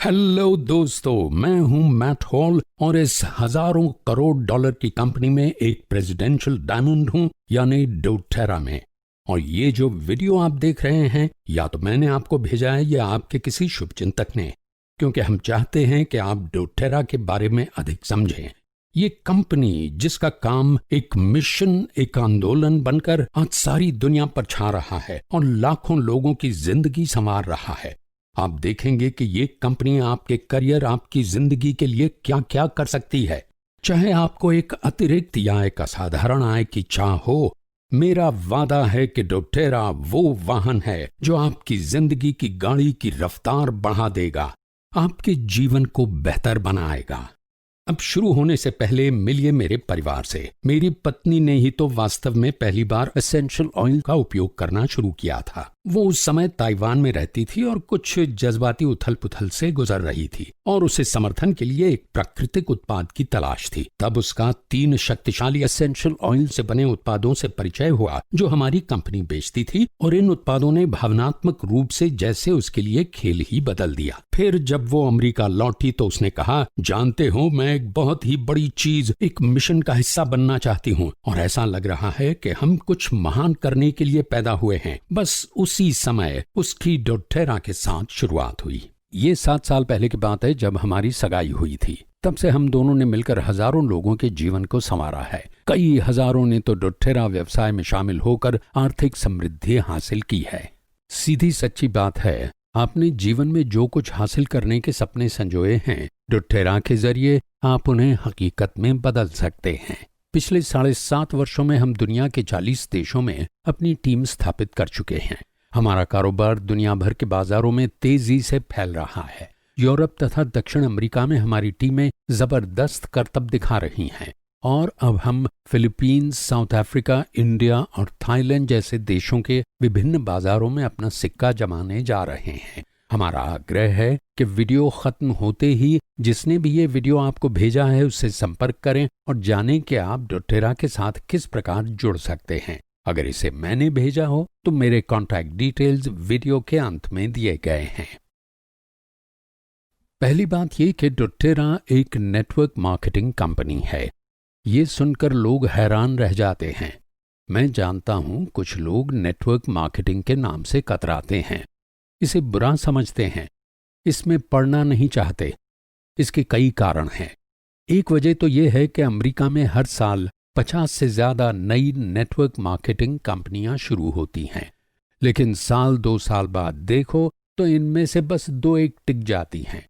Hello दोस्तों, मैं हूं मैट हॉल और इस हजारों करोड़ डॉलर की कंपनी में एक प्रेसिडेंशियल डायमंड हूं, यानी डोटेरा में। और ये जो वीडियो आप देख रहे हैं, या तो मैंने आपको भेजा है या आपके किसी शुभचिंतक ने, क्योंकि हम चाहते हैं कि आप डोटेरा के बारे में अधिक समझें। ये कंपनी जिसका काम एक मिशन, एक आंदोलन बनकर आज सारी दुनिया पर छा रहा है और लाखों लोगों की जिंदगी संवार रहा है। आप देखेंगे कि ये कंपनी आपके करियर, आपकी जिंदगी के लिए क्या क्या कर सकती है। चाहे आपको एक अतिरिक्त या एक असाधारण आय की चाह हो, मेरा वादा है कि डोटेरा वो वाहन है जो आपकी जिंदगी की गाड़ी की रफ्तार बढ़ा देगा, आपके जीवन को बेहतर बनाएगा। अब शुरू होने से पहले मिलिए मेरे परिवार से। मेरी पत्नी ने ही तो वास्तव में पहली बार एसेंशियल ऑयल का उपयोग करना शुरू किया था। वो उस समय ताइवान में रहती थी और कुछ जज्बाती उथल पुथल से गुजर रही थी और उसे समर्थन के लिए एक प्राकृतिक उत्पाद की तलाश थी। तब उसका 3 शक्तिशाली एसेंशियल ऑयल से बने उत्पादों से परिचय हुआ जो हमारी कंपनी बेचती थी, और इन उत्पादों ने भावनात्मक रूप से जैसे उसके लिए खेल ही बदल दिया। फिर जब वो अमेरिका लौटी तो उसने कहा, जानते हो, मैं एक बहुत ही बड़ी चीज, एक मिशन का हिस्सा बनना चाहती हूँ और ऐसा लग रहा है कि हम कुछ महान करने के लिए पैदा हुए हैं। बस उसी समय उसकी डोटेरा के साथ शुरुआत हुई। ये 7 साल पहले की बात है जब हमारी सगाई हुई थी। तब से हम दोनों ने मिलकर हजारों लोगों के जीवन को संवारा है। कई हजारों ने तो डोटेरा व्यवसाय में शामिल होकर आर्थिक समृद्धि हासिल की है। सीधी सच्ची बात है, आपने जीवन में जो कुछ हासिल करने के सपने संजोए हैं, डोटेरा के जरिए आप उन्हें हकीकत में बदल सकते हैं। पिछले 7.5 वर्षों में हम दुनिया के 40 देशों में अपनी टीम स्थापित कर चुके हैं। हमारा कारोबार दुनिया भर के बाजारों में तेजी से फैल रहा है। यूरोप तथा दक्षिण अमेरिका में हमारी टीमें जबरदस्त करतब दिखा रही हैं और अब हम फिलीपींस, साउथ अफ्रीका, इंडिया और थाईलैंड जैसे देशों के विभिन्न बाजारों में अपना सिक्का जमाने जा रहे हैं। हमारा आग्रह है कि वीडियो खत्म होते ही जिसने भी ये वीडियो आपको भेजा है उससे संपर्क करें और जानें कि आप डोटेरा के साथ किस प्रकार जुड़ सकते हैं। अगर इसे मैंने भेजा हो तो मेरे कॉन्टैक्ट डिटेल्स वीडियो के अंत में दिए गए हैं। पहली बात ये कि डोटेरा एक नेटवर्क मार्केटिंग कंपनी है। ये सुनकर लोग हैरान रह जाते हैं। मैं जानता हूं कुछ लोग नेटवर्क मार्केटिंग के नाम से कतराते हैं, इसे बुरा समझते हैं, इसमें पढ़ना नहीं चाहते। इसके कई कारण हैं। एक वजह तो यह है कि अमेरिका में हर साल 50 से ज्यादा नई नेटवर्क मार्केटिंग कंपनियां शुरू होती हैं, लेकिन 1-2 साल बाद देखो तो इनमें से बस 2-1 टिक जाती हैं।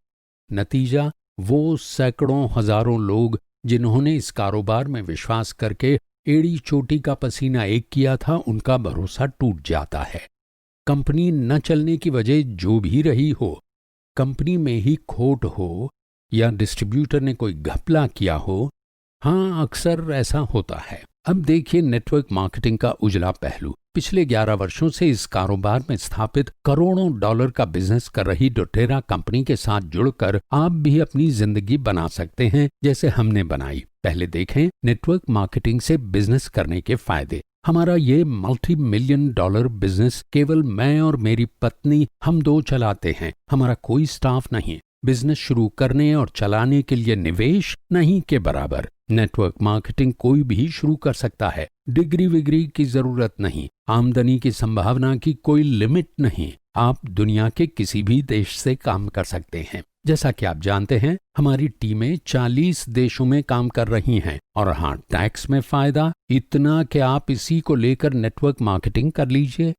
नतीजा, वो सैकड़ों हजारों लोग जिन्होंने इस कारोबार में विश्वास करके एड़ी चोटी का पसीना एक किया था, उनका भरोसा टूट जाता है। कंपनी न चलने की वजह जो भी रही हो, कंपनी में ही खोट हो या डिस्ट्रीब्यूटर ने कोई घपला किया हो, हाँ, अक्सर ऐसा होता है। अब देखिए नेटवर्क मार्केटिंग का उजला पहलू। पिछले 11 वर्षों से इस कारोबार में स्थापित करोड़ों डॉलर का बिजनेस कर रही डोटेरा कंपनी के साथ जुड़कर आप भी अपनी जिंदगी बना सकते हैं जैसे हमने बनाई। पहले देखें नेटवर्क मार्केटिंग से बिजनेस करने के फायदे। हमारा ये $multi-million बिजनेस केवल मैं और मेरी पत्नी हम दो चलाते हैं। हमारा कोई स्टाफ नहीं। बिजनेस शुरू करने और चलाने के लिए निवेश नहीं के बराबर। नेटवर्क मार्केटिंग कोई भी शुरू कर सकता है। डिग्री विग्री की जरूरत नहीं। आमदनी की संभावना की कोई लिमिट नहीं। आप दुनिया के किसी भी देश से काम कर सकते हैं। जैसा कि आप जानते हैं, हमारी टीमें 40 देशों में काम कर रही हैं। और हाँ, टैक्स में फायदा इतना कि आप इसी को लेकर नेटवर्क मार्केटिंग कर लीजिए।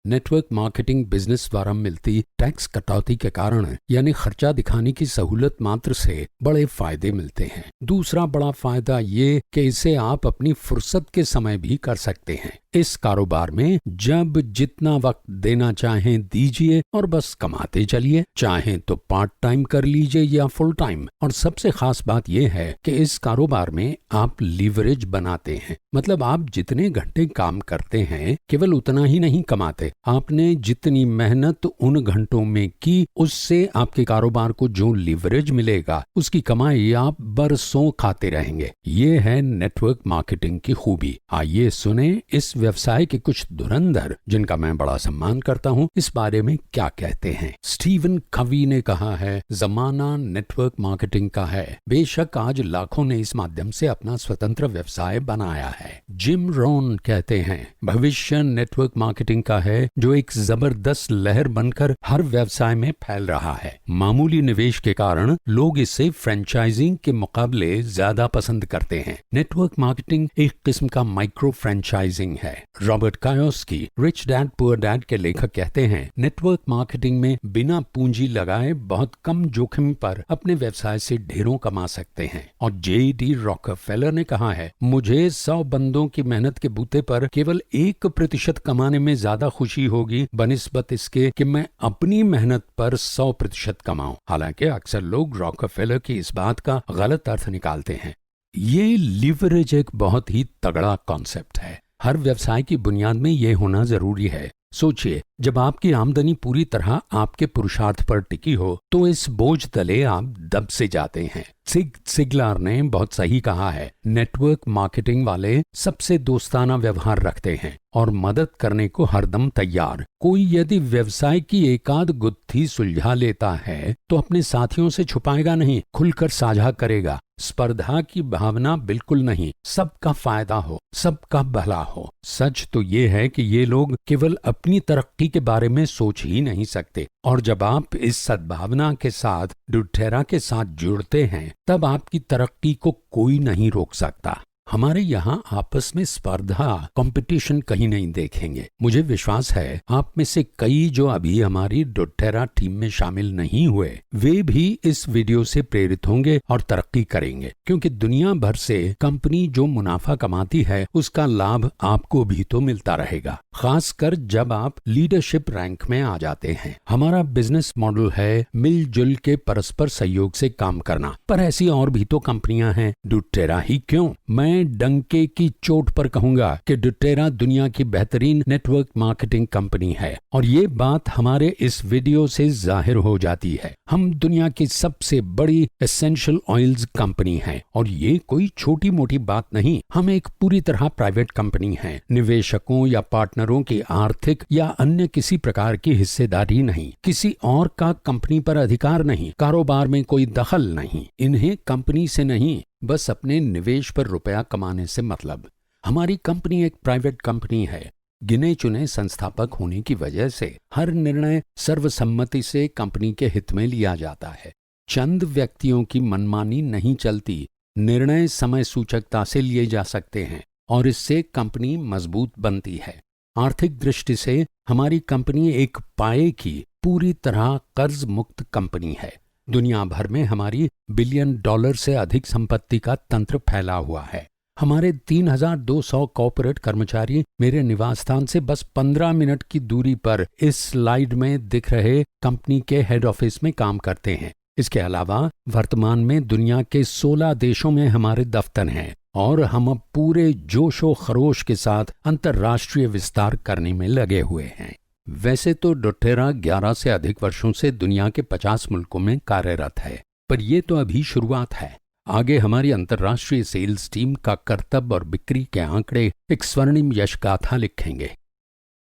नेटवर्क मार्केटिंग बिजनेस द्वारा मिलती टैक्स कटौती के कारण यानी खर्चा दिखाने की सहूलत मात्र से बड़े फायदे मिलते हैं। दूसरा बड़ा फायदा ये कि इसे आप अपनी फुर्सत के समय भी कर सकते हैं। इस कारोबार में जब जितना वक्त देना चाहें दीजिए और बस कमाते चलिए। चाहें तो पार्ट टाइम कर लीजिए या फुल टाइम। और सबसे खास बात यह है कि इस कारोबार में आप लीवरेज बनाते हैं, मतलब आप जितने घंटे काम करते हैं केवल उतना ही नहीं कमाते, सकते। आपने जितनी मेहनत उन घंटों में की, उससे आपके कारोबार को जो लीवरेज मिलेगा, उसकी कमाई आप बरसों खाते रहेंगे। ये है नेटवर्क मार्केटिंग की खूबी। आइए सुने इस व्यवसाय के कुछ धुरंधर, जिनका मैं बड़ा सम्मान करता हूँ, इस बारे में क्या कहते हैं। स्टीवन कवी ने कहा है, जमाना नेटवर्क मार्केटिंग का है। बेशक आज लाखों ने इस माध्यम से अपना स्वतंत्र व्यवसाय बनाया है। जिम रोन कहते हैं, भविष्य नेटवर्क मार्केटिंग का है, जो एक जबरदस्त लहर बनकर हर व्यवसाय में फैल रहा है। मामूली निवेश के कारण लोग इसे फ्रेंचाइजिंग के मुकाबले ज्यादा पसंद करते हैं। नेटवर्क मार्केटिंग एक किस्म का माइक्रो फ्रेंचाइजिंग है। Robert Kiyosaki, rich dad poor dad के लेखक, कहते हैं, नेटवर्क मार्केटिंग में बिना पूंजी लगाए बहुत कम जोखिम पर अपने व्यवसाय से ढेरों कमा सकते हैं। और J.D. रॉकफेलर ने कहा है, मुझे 100 बंदों की मेहनत के बूते पर केवल 1% कमाने में ज्यादा खुशी होगी बनिस्बत इसके कि मैं अपनी मेहनत पर 100% कमाऊं। हालांकि अक्सर लोग रॉकफेलर की इस बात का गलत अर्थ निकालते हैं। ये लीवरेज एक बहुत ही तगड़ा कॉन्सेप्ट है। हर व्यवसाय की बुनियाद में ये होना जरूरी है। सोचिए, जब आपकी आमदनी पूरी तरह आपके पुरुषार्थ पर टिकी हो तो इस बोझ तले आप दब से जाते हैं। सिग सिगलार ने बहुत सही कहा है, नेटवर्क मार्केटिंग वाले सबसे दोस्ताना व्यवहार रखते हैं और मदद करने को हरदम तैयार। कोई यदि व्यवसाय की एकाध गुत्थी सुलझा लेता है तो अपने साथियों से छुपाएगा नहीं, खुलकर साझा करेगा। स्पर्धा की भावना बिल्कुल नहीं, सबका फायदा हो, सबका भला हो। सच तो ये है कि ये लोग केवल अपनी तरक्की के बारे में सोच ही नहीं सकते, और जब आप इस सद्भावना के साथ डोटेरा के साथ जुड़ते हैं, तब आपकी तरक्की को कोई नहीं रोक सकता। हमारे यहाँ आपस में स्पर्धा, कंपटीशन कहीं नहीं देखेंगे। मुझे विश्वास है आप में से कई जो अभी हमारी डोटेरा टीम में शामिल नहीं हुए, वे भी इस वीडियो से प्रेरित होंगे और तरक्की करेंगे, क्योंकि दुनिया भर से कंपनी जो मुनाफा कमाती है उसका लाभ आपको भी तो मिलता रहेगा, खासकर जब आप लीडरशिप रैंक में आ जाते हैं। हमारा बिजनेस मॉडल है मिलजुल के परस्पर सहयोग से काम करना, पर ऐसी और भी तो कंपनियां हैं, डोटेरा ही क्यों। मैं डंके की चोट पर कहूंगा कि डोटेरा दुनिया की बेहतरीन नेटवर्क मार्केटिंग कंपनी है, और ये बात हमारे इस वीडियो से जाहिर हो जाती है। हम दुनिया की सबसे बड़ी एसेंशियल ऑयल्स कंपनी हैं, और ये कोई छोटी मोटी बात नहीं। हम एक पूरी तरह प्राइवेट कंपनी हैं। निवेशकों या पार्टनरों की आर्थिक या अन्य किसी प्रकार की हिस्सेदारी नहीं, किसी और का कंपनी पर अधिकार नहीं, कारोबार में कोई दखल नहीं। इन्हें कंपनी से नहीं, बस अपने निवेश पर रुपया कमाने से मतलब। हमारी कंपनी एक प्राइवेट कंपनी है। गिने चुने संस्थापक होने की वजह से हर निर्णय सर्वसम्मति से कंपनी के हित में लिया जाता है। चंद व्यक्तियों की मनमानी नहीं चलती। निर्णय समय सूचकता से लिए जा सकते हैं और इससे कंपनी मजबूत बनती है। आर्थिक दृष्टि से हमारी कंपनी एक पाए की पूरी तरह कर्ज मुक्त कंपनी है। दुनिया भर में हमारी $1 बिलियन से अधिक संपत्ति का तंत्र फैला हुआ है। हमारे 3200 कॉर्पोरेट कर्मचारी मेरे निवास स्थान से बस 15 मिनट की दूरी पर इस स्लाइड में दिख रहे कंपनी के हेड ऑफिस में काम करते हैं। इसके अलावा वर्तमान में दुनिया के 16 देशों में हमारे दफ्तर हैं, और हम अब पूरे जोशो खरोश के साथ अंतर्राष्ट्रीय विस्तार करने में लगे हुए हैं। वैसे तो डोटेरा 11 से अधिक वर्षों से दुनिया के 50 मुल्कों में कार्यरत है, पर यह तो अभी शुरुआत है। आगे हमारी अंतर्राष्ट्रीय सेल्स टीम का करतब और बिक्री के आंकड़े एक स्वर्णिम यश गाथा लिखेंगे।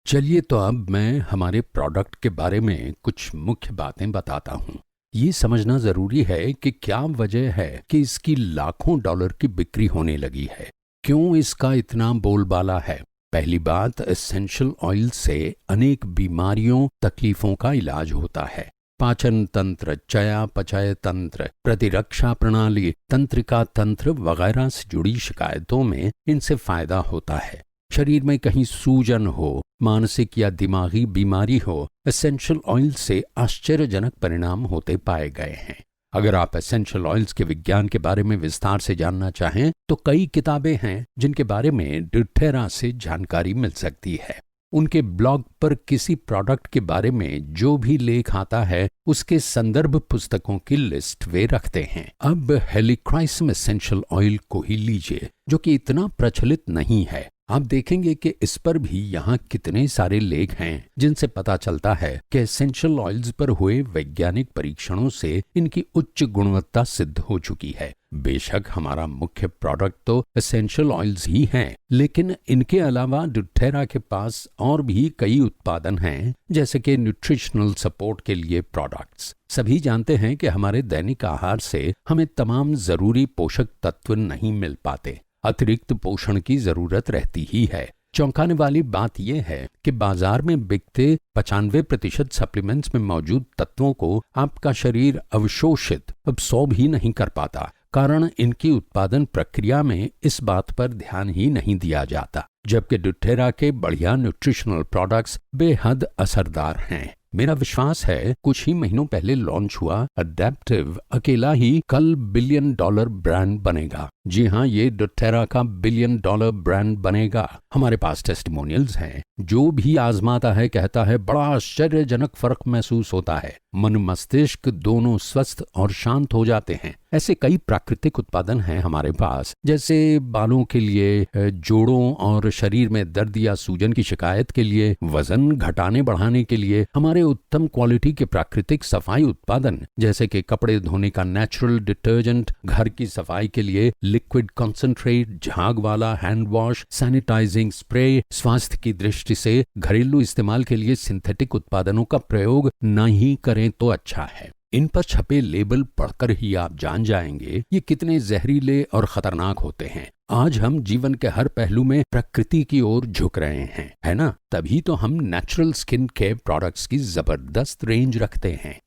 चलिए तो अब मैं हमारे प्रोडक्ट के बारे में कुछ मुख्य बातें बताता हूँ। ये समझना जरूरी है कि क्या वजह है कि इसकी लाखों डॉलर की बिक्री होने लगी है, क्यों इसका इतना बोलबाला है। पहली बात, एसेंशियल ऑयल से अनेक बीमारियों, तकलीफों का इलाज होता है। पाचन तंत्र, चयापचय तंत्र, प्रतिरक्षा प्रणाली, तंत्रिका तंत्र वगैरह से जुड़ी शिकायतों में इनसे फायदा होता है। शरीर में कहीं सूजन हो, मानसिक या दिमागी बीमारी हो, एसेंशियल ऑयल से आश्चर्यजनक परिणाम होते पाए गए हैं। अगर आप एसेंशियल ऑयल्स के विज्ञान के बारे में विस्तार से जानना चाहें तो कई किताबें हैं जिनके बारे में डोटेरा से जानकारी मिल सकती है। उनके ब्लॉग पर किसी प्रोडक्ट के बारे में जो भी लेख आता है उसके संदर्भ पुस्तकों की लिस्ट वे रखते हैं। अब हेलिक्राइसम एसेंशियल ऑयल को ही लीजिए, जो कि इतना प्रचलित नहीं है। आप देखेंगे कि इस पर भी यहाँ कितने सारे लेख हैं जिनसे पता चलता है कि एसेंशियल ऑयल्स पर हुए वैज्ञानिक परीक्षणों से इनकी उच्च गुणवत्ता सिद्ध हो चुकी है। बेशक हमारा मुख्य प्रोडक्ट तो एसेंशियल ऑयल्स ही हैं, लेकिन इनके अलावा डोटेरा के पास और भी कई उत्पादन हैं, जैसे कि न्यूट्रिशनल सपोर्ट के लिए प्रोडक्ट्स। सभी जानते हैं कि हमारे दैनिक आहार से हमें तमाम जरूरी पोषक तत्व नहीं मिल पाते, अतिरिक्त पोषण की जरूरत रहती ही है। चौंकाने वाली बात यह है कि बाजार में बिकते 95% सप्लीमेंट्स में मौजूद तत्वों को आपका शरीर अवशोषित अब्सॉर्ब ही नहीं कर पाता, कारण इनकी उत्पादन प्रक्रिया में इस बात पर ध्यान ही नहीं दिया जाता, जबकि डोटेरा के बढ़िया न्यूट्रिशनल प्रोडक्ट्स बेहद असरदार हैं। मेरा विश्वास है कुछ ही महीनों पहले लॉन्च हुआ अडेप्टिव अकेला ही कल $1 बिलियन ब्रांड बनेगा। जी हाँ, ये डोटेरा का $1 बिलियन ब्रांड बनेगा। हमारे पास टेस्टिमोनियल्स हैं। जो भी आजमाता है कहता है बड़ा आश्चर्यजनक फर्क महसूस होता है, मन मस्तिष्क दोनों स्वस्थ और शांत हो जाते हैं। ऐसे कई प्राकृतिक उत्पादन हैं हमारे पास, जैसे बालों के लिए, जोड़ों और शरीर में दर्द या सूजन की शिकायत के लिए, वजन घटाने बढ़ाने के लिए हमारे उत्तम क्वालिटी के प्राकृतिक सफाई उत्पादन, जैसे कि कपड़े धोने का नेचुरल डिटर्जेंट, घर की सफाई के लिए लिक्विड कॉन्सेंट्रेट, झाग वाला हैंड वॉश, सैनिटाइजिंग स्प्रे, स्वास्थ्य की दृष्टि से घरेलू इस्तेमाल के लिए सिंथेटिक उत्पादनों का प्रयोग नहीं करें तो अच्छा है। इन पर छपे लेबल पढ़कर ही आप जान जाएंगे ये कितने जहरीले और खतरनाक होते हैं। आज हम जीवन के हर पहलू में प्रकृति की ओर झुक रहे हैं, है ना? तभी तो हम नेचुरल स्किन केयर प्रोडक्ट्स की जबरदस्त रेंज रखते हैं।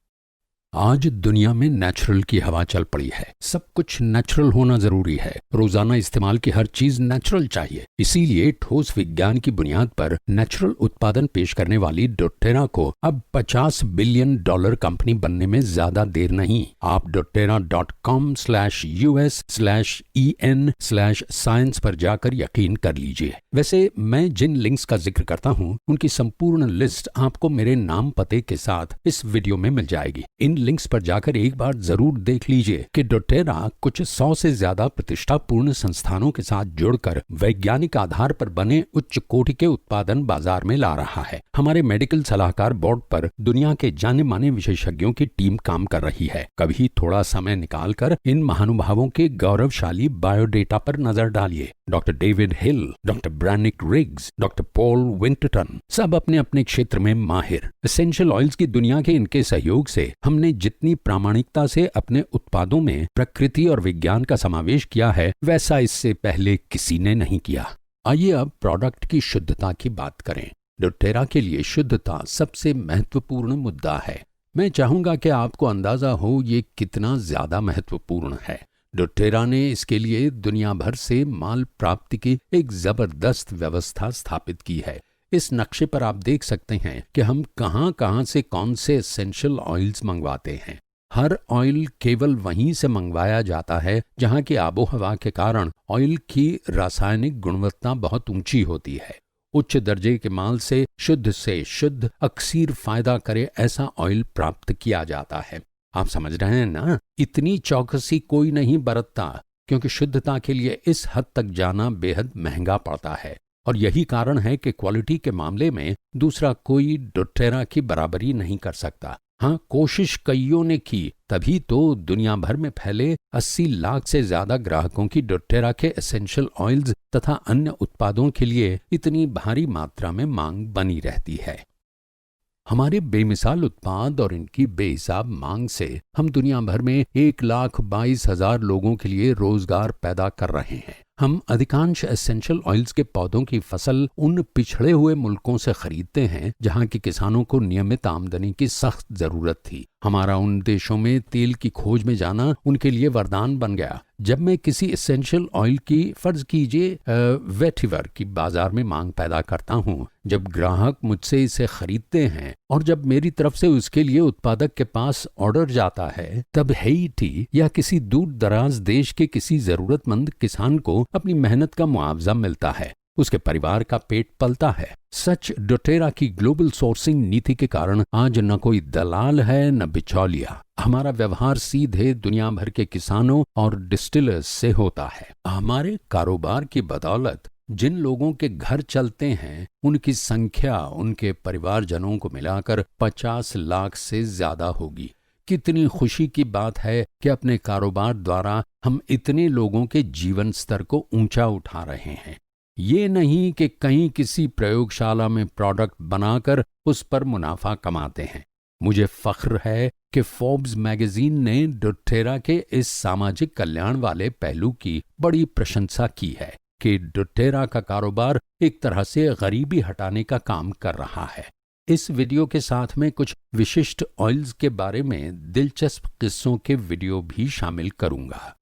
आज दुनिया में नेचुरल की हवा चल पड़ी है। सब कुछ नेचुरल होना जरूरी है। रोजाना इस्तेमाल की हर चीज नेचुरल चाहिए। इसीलिए ठोस विज्ञान की बुनियाद पर नेचुरल उत्पादन पेश करने वाली डोटेरा को अब $50 बिलियन कंपनी बनने में ज्यादा देर नहीं। आप doTERRA.com/US/EN/science पर जाकर यकीन कर लीजिए। वैसे मैं जिन लिंक्स का जिक्र करता हूँ उनकी संपूर्ण लिस्ट आपको मेरे नाम पते के साथ इस वीडियो में मिल जाएगी। इन लिंक्स पर जाकर एक बार जरूर देख लीजिए कि डोटेरा कुछ 100 से ज्यादा प्रतिष्ठापूर्ण संस्थानों के साथ जुड़कर वैज्ञानिक आधार पर बने उच्च कोटि के उत्पादन बाजार में ला रहा है। हमारे मेडिकल सलाहकार बोर्ड पर दुनिया के जाने माने विशेषज्ञों की टीम काम कर रही है। कभी थोड़ा समय निकालकर इन महानुभावों के गौरवशाली बायोडेटा पर नजर डालिए। Doctor David Hill, doctor Brannick Riggs, doctor Paul Winterton, सब अपने अपने क्षेत्र में माहिर। एसेंशियल ऑयल्स की दुनिया के इनके सहयोग से हमने जितनी प्रामाणिकता से अपने उत्पादों में प्रकृति और विज्ञान का समावेश किया है, वैसा इससे पहले किसी ने नहीं किया। आइए अब प्रोडक्ट की शुद्धता की बात करें। डोटेरा के लिए शुद्धता सबसे महत्वपूर्ण मुद्दा है। मैं चाहूंगा कि आपको अंदाजा हो ये कितना ज्यादा महत्वपूर्ण है। डोटेरा ने इसके लिए दुनिया भर से माल प्राप्ति की एक जबरदस्त व्यवस्था स्थापित की है। इस नक्शे पर आप देख सकते हैं कि हम कहां से कौन से एसेंशियल ऑयल्स मंगवाते हैं। हर ऑयल केवल वहीं से मंगवाया जाता है जहां की आबोहवा के कारण ऑयल की रासायनिक गुणवत्ता बहुत ऊंची होती है। उच्च दर्जे के माल से शुद्ध अक्सर फायदा करे ऐसा ऑयल प्राप्त किया जाता है। आप समझ रहे हैं ना? इतनी चौकसी कोई नहीं बरतता, क्योंकि शुद्धता के लिए इस हद तक जाना बेहद महंगा पड़ता है। और यही कारण है कि क्वालिटी के मामले में दूसरा कोई डोटेरा की बराबरी नहीं कर सकता। हाँ, कोशिश कईयों ने की, तभी तो दुनिया भर में फैले 80 लाख से ज्यादा ग्राहकों की डोटेरा के एसेंशियल ऑयल्स तथा अन्य उत्पादों के लिए इतनी भारी मात्रा में मांग बनी रहती है। हमारे बेमिसाल उत्पाद और इनकी बेहिसाब मांग से हम दुनिया भर में 1,22,000 लोगों के लिए रोजगार पैदा कर रहे हैं। हम अधिकांश एसेंशियल ऑयल्स के पौधों की फसल उन पिछड़े हुए मुल्कों से खरीदते हैं जहां के किसानों को नियमित आमदनी की सख्त जरूरत थी। हमारा उन देशों में तेल की खोज में जाना उनके लिए वरदान बन गया। जब मैं किसी एसेंशियल ऑयल की, फर्ज कीजिए वेटिवर की बाजार में मांग पैदा करता हूं, जब ग्राहक मुझसे इसे खरीदते हैं और जब मेरी तरफ से उसके लिए उत्पादक के पास ऑर्डर जाता है, तब हैती या किसी दूर दराज देश के किसी जरूरतमंद किसान को अपनी मेहनत का मुआवजा मिलता है, उसके परिवार का पेट पलता है। सच डोटेरा की ग्लोबल सोर्सिंग नीति के कारण आज न कोई दलाल है न बिचौलिया। हमारा व्यवहार सीधे दुनिया भर के किसानों और डिस्टिलर्स से होता है। हमारे कारोबार की बदौलत जिन लोगों के घर चलते हैं उनकी संख्या उनके परिवारजनों को मिलाकर 50 लाख से ज्यादा होगी। कितनी खुशी की बात है कि अपने कारोबार द्वारा हम इतने लोगों के जीवन स्तर को ऊंचा उठा रहे हैं। ये नहीं कि कहीं किसी प्रयोगशाला में प्रोडक्ट बनाकर उस पर मुनाफा कमाते हैं। मुझे फख्र है कि फोर्ब्स मैगजीन ने डोटेरा के इस सामाजिक कल्याण वाले पहलू की बड़ी प्रशंसा की है कि डोटेरा का कारोबार एक तरह से गरीबी हटाने का काम कर रहा है। इस वीडियो के साथ में कुछ विशिष्ट ऑयल्स के बारे में दिलचस्प किस्सों के वीडियो भी शामिल करूंगा।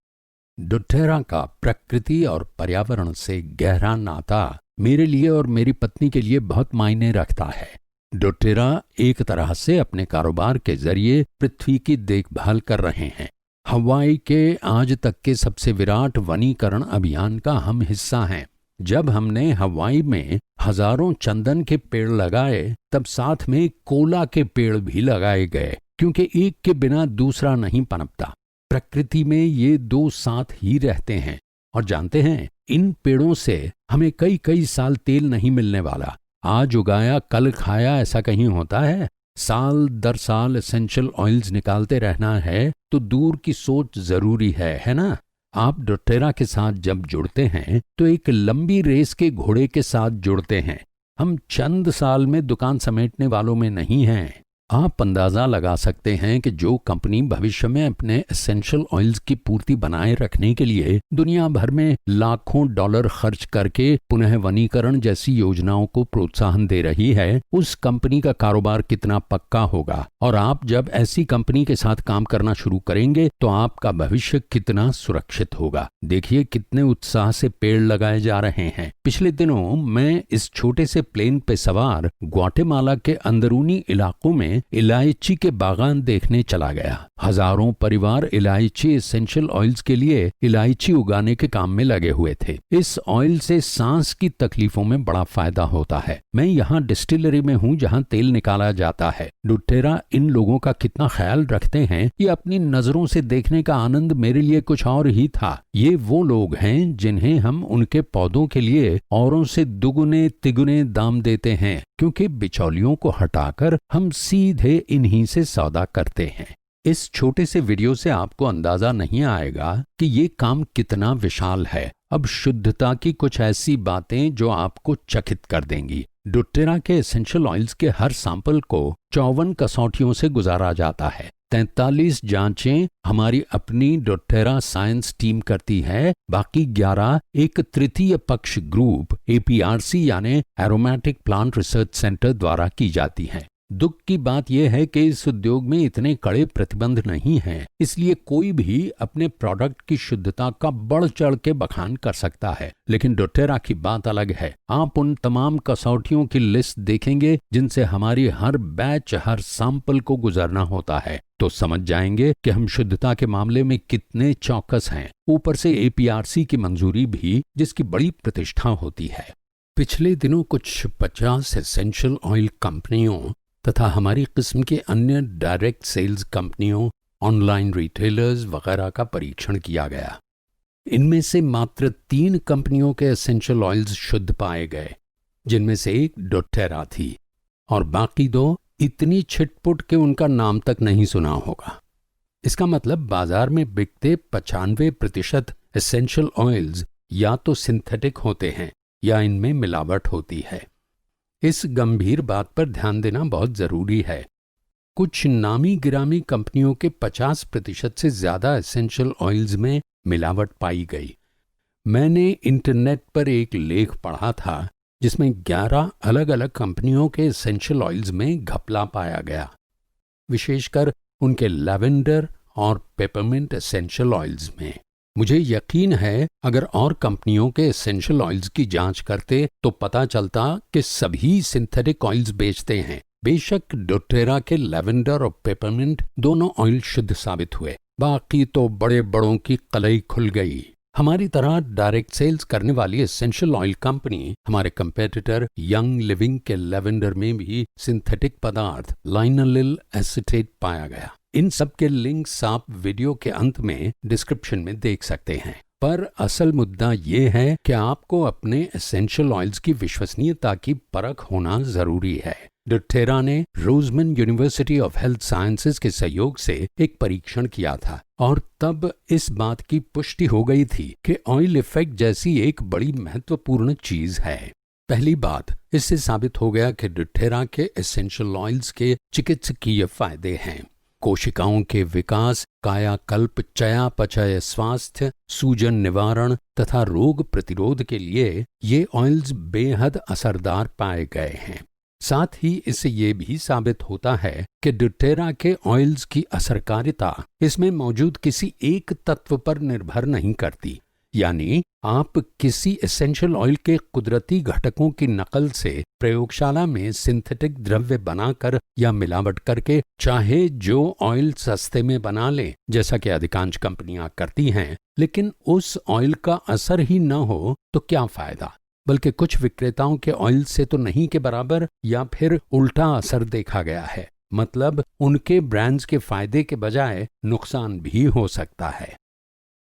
डोटेरा का प्रकृति और पर्यावरण से गहरा नाता मेरे लिए और मेरी पत्नी के लिए बहुत मायने रखता है। डोटेरा एक तरह से अपने कारोबार के जरिए पृथ्वी की देखभाल कर रहे हैं। हवाई के आज तक के सबसे विराट वनीकरण अभियान का हम हिस्सा हैं। जब हमने हवाई में हजारों चंदन के पेड़ लगाए तब साथ में कोला के पेड़ भी लगाए गए, क्योंकि एक के बिना दूसरा नहीं पनपता। प्रकृति में ये दो साथ ही रहते हैं। और जानते हैं, इन पेड़ों से हमें कई कई साल तेल नहीं मिलने वाला। आज उगाया कल खाया ऐसा कहीं होता है? साल दर साल एसेंशियल ऑयल्स निकालते रहना है तो दूर की सोच जरूरी है ना? आप डोटेरा के साथ जब जुड़ते हैं तो एक लंबी रेस के घोड़े के साथ जुड़ते हैं। हम चंद साल में दुकान समेटने वालों में नहीं हैं। आप अंदाजा लगा सकते हैं कि जो कंपनी भविष्य में अपने एसेंशियल ऑयल्स की पूर्ति बनाए रखने के लिए दुनिया भर में लाखों डॉलर खर्च करके पुनः वनीकरण जैसी योजनाओं को प्रोत्साहन दे रही है, उस कंपनी का कारोबार कितना पक्का होगा। और आप जब ऐसी कंपनी के साथ काम करना शुरू करेंगे तो आपका भविष्य कितना सुरक्षित होगा। देखिए कितने उत्साह से पेड़ लगाए जा रहे हैं। पिछले दिनों मैं इस छोटे से प्लेन पे सवार ग्वाटेमाला के अंदरूनी इलाकों में इलायची के बागान देखने चला गया। हजारों परिवार इलायची एसेंशियल ऑयल्स के लिए इलायची उगाने के काम में लगे हुए थे। इस ऑयल से सांस की तकलीफों में बड़ा फायदा होता है। मैं यहाँ डिस्टिलरी में हूँ जहाँ तेल निकाला जाता है। डोटेरा इन लोगों का कितना ख्याल रखते हैं, ये अपनी नजरों से देखने का आनंद मेरे लिए कुछ और ही था। ये वो लोग हैं जिन्हें हम उनके पौधों के लिए औरों से दुगुने तिगुने दाम देते हैं, क्योंकि बिचौलियों को हटाकर हम सीधे इन्हीं से सौदा करते हैं। इस छोटे से वीडियो से आपको अंदाजा नहीं आएगा कि ये काम कितना विशाल है। अब शुद्धता की कुछ ऐसी बातें जो आपको चकित कर देंगी। डोटेरा के एसेंशियल ऑयल्स के हर सैंपल को 54 कसौटियों से गुजारा जाता है। 43 जांचें हमारी अपनी डोटेरा साइंस टीम करती है, बाकी 11 एक तृतीय पक्ष ग्रुप APRC यानी एरोमेटिक प्लांट रिसर्च सेंटर द्वारा की जाती हैं। दुख की बात यह है कि इस उद्योग में इतने कड़े प्रतिबंध नहीं हैं, इसलिए कोई भी अपने प्रोडक्ट की शुद्धता का बढ़ चढ़ के बखान कर सकता है। लेकिन डोटेरा की बात अलग है। आप उन तमाम कसौटियों की लिस्ट देखेंगे जिनसे हमारी हर बैच हर सैंपल को गुजरना होता है, तो समझ जाएंगे कि हम शुद्धता के मामले में कितने चौकस हैं। ऊपर से APRC की मंजूरी भी, जिसकी बड़ी प्रतिष्ठा होती है। पिछले दिनों कुछ 50 एसेंशियल ऑयल कंपनियों तथा हमारी किस्म के अन्य डायरेक्ट सेल्स कंपनियों, ऑनलाइन रिटेलर्स वगैरह का परीक्षण किया गया। इनमें से मात्र 3 कंपनियों के एसेंशियल ऑयल्स शुद्ध पाए गए, जिनमें से एक डोटेरा थी और बाकी 2 इतनी छिटपुट के उनका नाम तक नहीं सुना होगा। इसका मतलब बाजार में बिकते 95% एसेंशियल ऑयल्स या तो सिंथेटिक होते हैं या इनमें मिलावट होती है। इस गंभीर बात पर ध्यान देना बहुत जरूरी है। कुछ नामी गिरामी कंपनियों के 50% से ज्यादा एसेंशियल ऑयल्स में मिलावट पाई गई। मैंने इंटरनेट पर एक लेख पढ़ा था जिसमें 11 अलग अलग कंपनियों के एसेंशियल ऑयल्स में घपला पाया गया, विशेषकर उनके लैवेंडर और पेपरमिंट एसेंशियल ऑयल्स में। मुझे यकीन है अगर और कंपनियों के एसेंशियल ऑयल्स की जांच करते तो पता चलता कि सभी सिंथेटिक ऑयल्स बेचते हैं। बेशक डोटेरा के लैवेंडर और पेपरमिंट दोनों ऑयल शुद्ध साबित हुए, बाकी तो बड़े बड़ों की कलई खुल गई। हमारी तरह डायरेक्ट सेल्स करने वाली एसेंशियल ऑयल कंपनी हमारे कंपेटिटर यंग लिविंग के लैवेंडर में भी सिंथेटिक पदार्थ लाइनोलिल एसीटेट पाया गया। इन सब के लिंक्स आप वीडियो के अंत में डिस्क्रिप्शन में देख सकते हैं। पर असल मुद्दा ये है कि आपको अपने एसेंशियल ऑयल्स की विश्वसनीयता की परख होना जरूरी है। डोटेरा ने रोजमन यूनिवर्सिटी ऑफ हेल्थ साइंसेज के सहयोग से एक परीक्षण किया था और तब इस बात की पुष्टि हो गई थी कि ऑयल इफेक्ट जैसी एक बड़ी महत्वपूर्ण चीज है। पहली बात, इससे साबित हो गया कि डोटेरा के एसेंशियल ऑयल्स के चिकित्सकीय फायदे हैं। कोशिकाओं के विकास, कायाकल्प, चयापचय स्वास्थ्य, सूजन निवारण तथा रोग प्रतिरोध के लिए ये ऑयल्स बेहद असरदार पाए गए हैं। साथ ही इससे ये भी साबित होता है कि डोटेरा के ऑयल्स की असरकारिता इसमें मौजूद किसी एक तत्व पर निर्भर नहीं करती। यानी आप किसी एसेंशियल ऑयल के कुदरती घटकों की नकल से प्रयोगशाला में सिंथेटिक द्रव्य बनाकर या मिलावट करके चाहे जो ऑयल सस्ते में बना लें, जैसा कि अधिकांश कंपनियां करती हैं, लेकिन उस ऑयल का असर ही न हो तो क्या फायदा। बल्कि कुछ विक्रेताओं के ऑयल से तो नहीं के बराबर या फिर उल्टा असर देखा गया है। मतलब उनके ब्रांड्स के फायदे के बजाय नुकसान भी हो सकता है।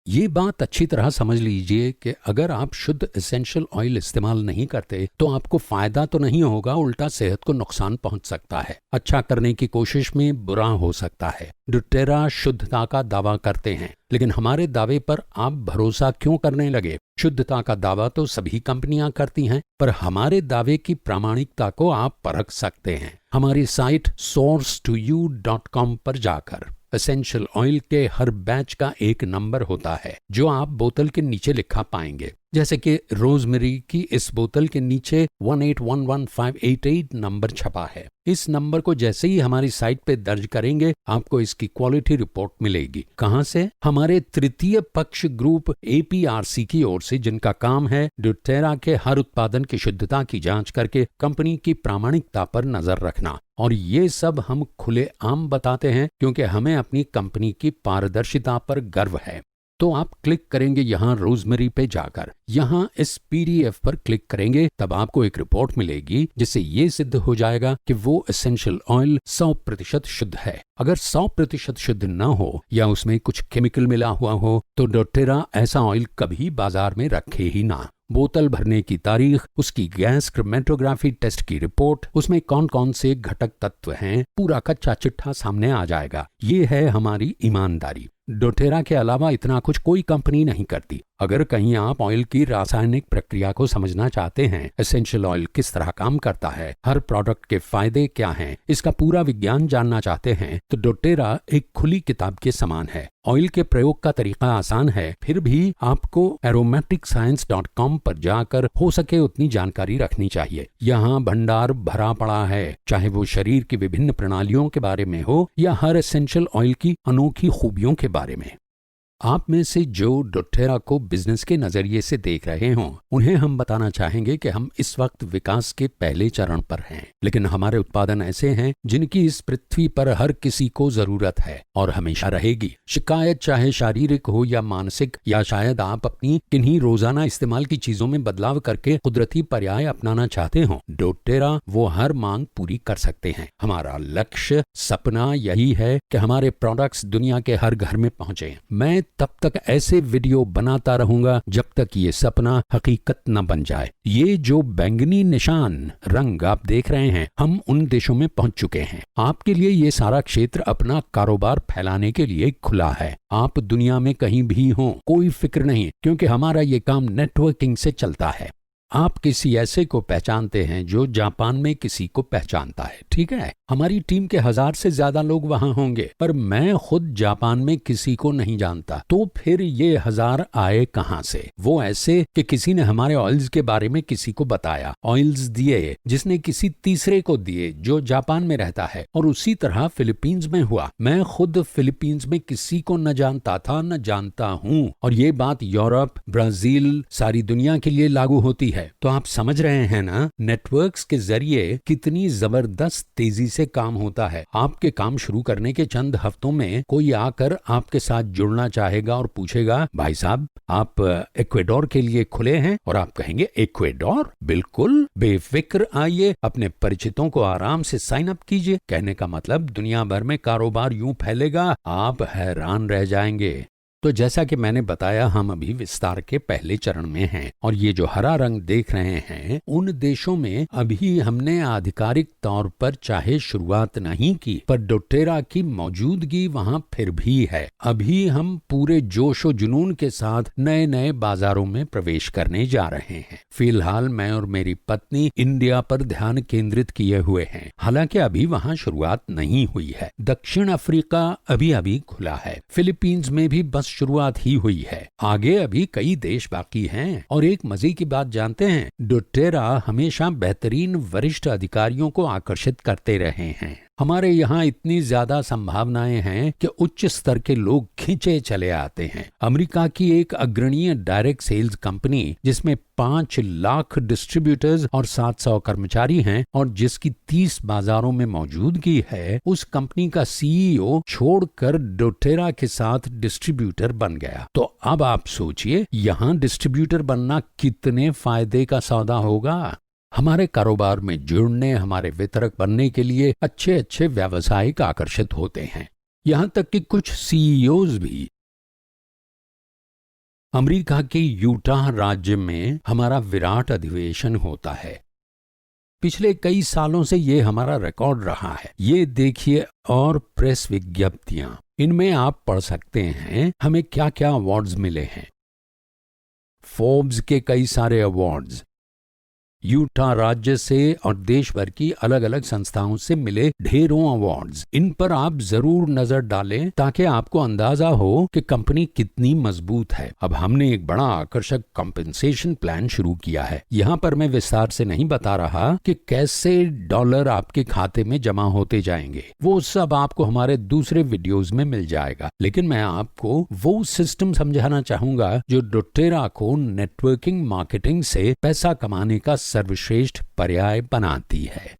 ये बात अच्छी तरह समझ लीजिए कि अगर आप शुद्ध एसेंशियल ऑयल इस्तेमाल नहीं करते तो आपको फायदा तो नहीं होगा, उल्टा सेहत को नुकसान पहुंच सकता है। अच्छा करने की कोशिश में बुरा हो सकता है। डोटेरा शुद्धता का दावा करते हैं, लेकिन हमारे दावे पर आप भरोसा क्यों करने लगे? शुद्धता का दावा तो सभी कंपनियां करती हैं, पर हमारे दावे की प्रामाणिकता को आप परख सकते हैं हमारी साइट source2u.com पर जाकर। एसेंशियल ऑयल के हर बैच का एक नंबर होता है जो आप बोतल के नीचे लिखा पाएंगे। जैसे कि रोजमेरी की इस बोतल के नीचे 1811588 नंबर छपा है। इस नंबर को जैसे ही हमारी साइट पे दर्ज करेंगे आपको इसकी क्वालिटी रिपोर्ट मिलेगी। कहां से? हमारे तृतीय पक्ष ग्रुप APRC की ओर से, जिनका काम है डोटेरा के हर उत्पादन की शुद्धता की जांच करके कंपनी की प्रामाणिकता पर नजर रखना। और ये सब हम खुले आम बताते हैं क्योंकि हमें अपनी कंपनी की पारदर्शिता पर गर्व है। तो आप क्लिक करेंगे यहाँ रोजमेरी पे जाकर, यहाँ इस PDF पर क्लिक करेंगे, तब आपको एक रिपोर्ट मिलेगी जिससे ये सिद्ध हो जाएगा कि वो एसेंशियल ऑयल 100% शुद्ध है। अगर 100% शुद्ध न हो या उसमें कुछ केमिकल मिला हुआ हो तो डोटेरा ऐसा ऑयल कभी बाजार में रखे ही ना। बोतल भरने की तारीख, उसकी गैस क्रोमेटोग्राफी टेस्ट की रिपोर्ट, उसमें कौन कौन से घटक तत्व हैं, पूरा कच्चा चिट्ठा सामने आ जाएगा। ये है हमारी ईमानदारी। डोटेरा के अलावा इतना कुछ कोई कंपनी नहीं करती। अगर कहीं आप ऑयल की रासायनिक प्रक्रिया को समझना चाहते हैं, एसेंशियल ऑयल किस तरह काम करता है, हर प्रोडक्ट के फायदे क्या हैं, इसका पूरा विज्ञान जानना चाहते हैं, तो डोटेरा एक खुली किताब के समान है। ऑयल के प्रयोग का तरीका आसान है, फिर भी आपको aromaticscience.com पर जाकर हो सके उतनी जानकारी रखनी चाहिए। यहाँ भंडार भरा पड़ा है, चाहे वो शरीर की विभिन्न प्रणालियों के बारे में हो या हर एसेंशियल ऑयल की अनोखी खूबियों के बारे में। आप में से जो डोटेरा को बिजनेस के नजरिए से देख रहे हों, उन्हें हम बताना चाहेंगे कि हम इस वक्त विकास के पहले चरण पर हैं, लेकिन हमारे उत्पादन ऐसे हैं जिनकी इस पृथ्वी पर हर किसी को जरूरत है और हमेशा रहेगी। शिकायत चाहे शारीरिक हो या मानसिक, या शायद आप अपनी किन्हीं रोजाना इस्तेमाल की चीजों में बदलाव करके कुदरती पर्याय अपनाना चाहते हो, डोटेरा वो हर मांग पूरी कर सकते हैं। हमारा लक्ष्य, सपना यही है कि हमारे प्रोडक्ट्स दुनिया के हर घर में पहुंचे। मैं तब तक ऐसे वीडियो बनाता रहूंगा जब तक ये सपना हकीकत न बन जाए। ये जो बैंगनी निशान रंग आप देख रहे हैं, हम उन देशों में पहुंच चुके हैं। आपके लिए ये सारा क्षेत्र अपना कारोबार फैलाने के लिए खुला है। आप दुनिया में कहीं भी हों, कोई फिक्र नहीं, क्योंकि हमारा ये काम नेटवर्किंग से चलता है। आप किसी ऐसे को पहचानते हैं जो जापान में किसी को पहचानता है, ठीक है? हमारी टीम के 1000 से ज्यादा लोग वहां होंगे, पर मैं खुद जापान में किसी को नहीं जानता, तो फिर ये 1000 आए कहां से? वो ऐसे कि किसी ने हमारे ऑयल्स के बारे में किसी को बताया, ऑयल्स दिए, जिसने किसी तीसरे को दिए जो जापान में रहता है, और उसी तरह फिलीपींस में हुआ। मैं खुद फिलीपींस में किसी को न जानता था, न जानता हूँ, और ये बात यूरोप, ब्राजील, सारी दुनिया के लिए लागू होती है। तो आप समझ रहे हैं ना, नेटवर्क्स के जरिए कितनी जबरदस्त तेजी से काम होता है। आपके काम शुरू करने के चंद हफ्तों में कोई आकर आपके साथ जुड़ना चाहेगा और पूछेगा, भाई साहब आप इक्वेडोर के लिए खुले हैं? और आप कहेंगे, इक्वेडोर? बिल्कुल, बेफिक्र आइए, अपने परिचितों को आराम से साइन अप कीजिए। कहने का मतलब दुनिया भर में कारोबार यूं फैलेगा, आप हैरान रह जाएंगे। तो जैसा कि मैंने बताया, हम अभी विस्तार के पहले चरण में हैं और ये जो हरा रंग देख रहे हैं, उन देशों में अभी हमने आधिकारिक तौर पर चाहे शुरुआत नहीं की, पर डोटेरा की मौजूदगी वहां फिर भी है। अभी हम पूरे जोश और जुनून के साथ नए नए बाजारों में प्रवेश करने जा रहे हैं। फिलहाल मैं और मेरी पत्नी इंडिया पर ध्यान केंद्रित किए हुए हैं, हालांकि अभी वहां शुरुआत नहीं हुई है। दक्षिण अफ्रीका अभी अभी खुला है, फिलीपींस में भी बस शुरुआत ही हुई है, आगे अभी कई देश बाकी हैं। और एक मजे की बात जानते हैं, डोटेरा हमेशा बेहतरीन वरिष्ठ अधिकारियों को आकर्षित करते रहे हैं। हमारे यहाँ इतनी ज्यादा संभावनाएं हैं कि उच्च स्तर के लोग खींचे चले आते हैं। अमेरिका की एक अग्रणीय डायरेक्ट सेल्स कंपनी जिसमें 5 लाख डिस्ट्रीब्यूटर्स और 700 कर्मचारी हैं और जिसकी 30 बाजारों में मौजूदगी है, उस कंपनी का सीईओ छोड़कर डोटेरा के साथ डिस्ट्रीब्यूटर बन गया। तो अब आप सोचिए, यहाँ डिस्ट्रीब्यूटर बनना कितने फायदे का सौदा होगा। हमारे कारोबार में जुड़ने, हमारे वितरक बनने के लिए अच्छे अच्छे व्यावसायिक आकर्षित होते हैं। यहां तक कि कुछ सीईओज भी। अमेरिका के यूटाह राज्य में हमारा विराट अधिवेशन होता है। पिछले कई सालों से ये हमारा रिकॉर्ड रहा है। ये देखिए, और प्रेस विज्ञप्तियां, इनमें आप पढ़ सकते हैं हमें क्या क्या अवार्ड्स मिले हैं। फोर्ब्स के कई सारे अवार्ड्स, यूटा राज्य से और देश भर की अलग अलग संस्थाओं से मिले ढेरों अवार्ड्स। इन पर आप जरूर नजर डालें ताकि आपको अंदाजा हो कि कंपनी कितनी मजबूत है। अब हमने एक बड़ा आकर्षक कॉम्पेंसेशन प्लान शुरू किया है। यहाँ पर मैं विस्तार से नहीं बता रहा कि कैसे डॉलर आपके खाते में जमा होते जाएंगे, वो सब आपको हमारे दूसरे वीडियोज में मिल जाएगा। लेकिन मैं आपको वो सिस्टम समझाना चाहूंगा जो डोटेरा को नेटवर्किंग मार्केटिंग से पैसा कमाने का सर्वश्रेष्ठ पर्याय बनाती है।